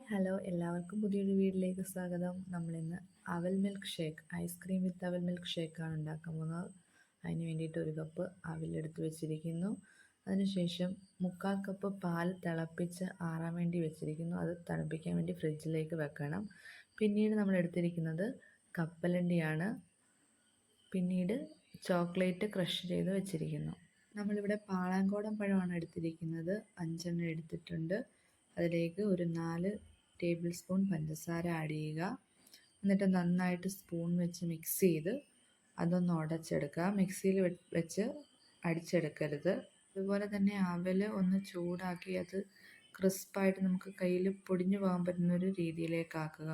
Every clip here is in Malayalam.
ഹലോ എല്ലാവർക്കും പുതിയൊരു വീഡിയോയിലേക്ക് സ്വാഗതം. നമ്മളിന്ന് അവൽ മിൽക്ക് ഷേക്ക് ഐസ്ക്രീം വിത്ത് അവൽ മിൽക്ക് ഷേക്കാണ് ഉണ്ടാക്കാൻ പോകുന്നത്. അതിന് വേണ്ടിയിട്ട് ഒരു കപ്പ് അവിലെടുത്ത് വെച്ചിരിക്കുന്നു. അതിനുശേഷം 3/4 കപ്പ് പാൽ തിളപ്പിച്ച് ആറാൻ വേണ്ടി വെച്ചിരിക്കുന്നു. അത് തണുപ്പിക്കാൻ വേണ്ടി ഫ്രിഡ്ജിലേക്ക് വെക്കണം. പിന്നീട് നമ്മൾ എടുത്തിരിക്കുന്നത് കപ്പലണ്ടിയാണ്. പിന്നീട് ചോക്ലേറ്റ് ക്രഷ് ചെയ്ത് വെച്ചിരിക്കുന്നു. നമ്മളിവിടെ പാളാങ്കോടൻ പഴമാണ് എടുത്തിരിക്കുന്നത്. 5 എണ്ണം എടുത്തിട്ടുണ്ട്. അതിലേക്ക് ഒരു 4 ടേബിൾ സ്പൂൺ പഞ്ചസാര ആഡ് ചെയ്യുക. എന്നിട്ട് നന്നായിട്ട് സ്പൂൺ വെച്ച് മിക്സ് ചെയ്ത് അതൊന്ന് ഉടച്ചെടുക്കുക. മിക്സിയിൽ വെച്ച് അടിച്ചെടുക്കരുത്. അതുപോലെ തന്നെ അവൽ ഒന്ന് ചൂടാക്കി അത് ക്രിസ്പായിട്ട് നമുക്ക് കയ്യിൽ പൊടിഞ്ഞു പോകാൻ പറ്റുന്നൊരു രീതിയിലേക്കാക്കുക.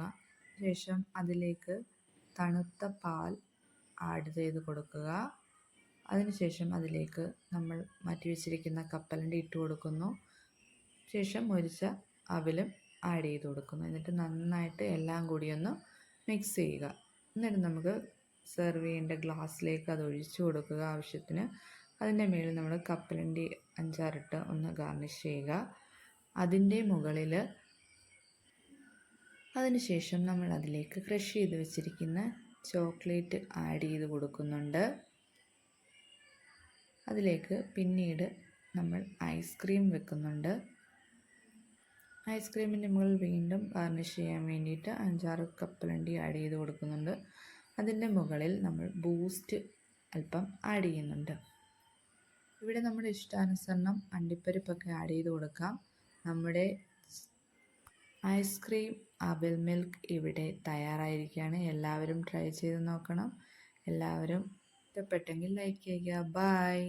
ശേഷം അതിലേക്ക് തണുത്ത പാൽ ആഡ് ചെയ്ത് കൊടുക്കുക. അതിനുശേഷം അതിലേക്ക് നമ്മൾ മാറ്റി വെച്ചിരിക്കുന്ന കപ്പലണ്ടി ഇട്ട് കൊടുക്കുന്നു. ശേഷം മൊരിച്ച അവലും ആഡ് ചെയ്ത് കൊടുക്കുന്നു. എന്നിട്ട് നന്നായിട്ട് എല്ലാം കൂടി ഒന്ന് മിക്സ് ചെയ്യുക. എന്നിട്ട് നമുക്ക് സെർവ് ചെയ്യേണ്ട ഗ്ലാസ്സിലേക്ക് അത് ഒഴിച്ചു കൊടുക്കുക ആവശ്യത്തിന്. അതിൻ്റെ മേളിൽ നമ്മൾ കപ്പലണ്ടി 5-6 ഒന്ന് ഗാർണിഷ് ചെയ്യുക. അതിൻ്റെ മുകളിൽ അതിനുശേഷം നമ്മൾ അതിലേക്ക് ക്രഷ് ചെയ്ത് വെച്ചിരിക്കുന്ന ചോക്ലേറ്റ് ആഡ് ചെയ്ത് കൊടുക്കുന്നുണ്ട്. അതിലേക്ക് പിന്നീട് നമ്മൾ ഐസ്ക്രീം വെക്കുന്നുണ്ട്. ഐസ്ക്രീമിൻ്റെ മുകളിൽ വീണ്ടും ഗാർണിഷ് ചെയ്യാൻ വേണ്ടിയിട്ട് 5-6 കപ്പലണ്ടി ആഡ് ചെയ്ത് കൊടുക്കുന്നുണ്ട്. അതിൻ്റെ മുകളിൽ നമ്മൾ ബൂസ്റ്റ് അല്പം ആഡ് ചെയ്യുന്നുണ്ട്. ഇവിടെ നമ്മുടെ ഇഷ്ടാനുസരണം അണ്ടിപ്പരിപ്പൊക്കെ ആഡ് ചെയ്ത് കൊടുക്കാം. നമ്മുടെ ഐസ്ക്രീം അവൽ മിൽക്ക് ഇവിടെ തയ്യാറായിരിക്കുകയാണ്. എല്ലാവരും ട്രൈ ചെയ്ത് നോക്കണം. എല്ലാവരും ഇഷ്ടപ്പെട്ടെങ്കിൽ ലൈക്ക് ചെയ്യുക. ബൈ.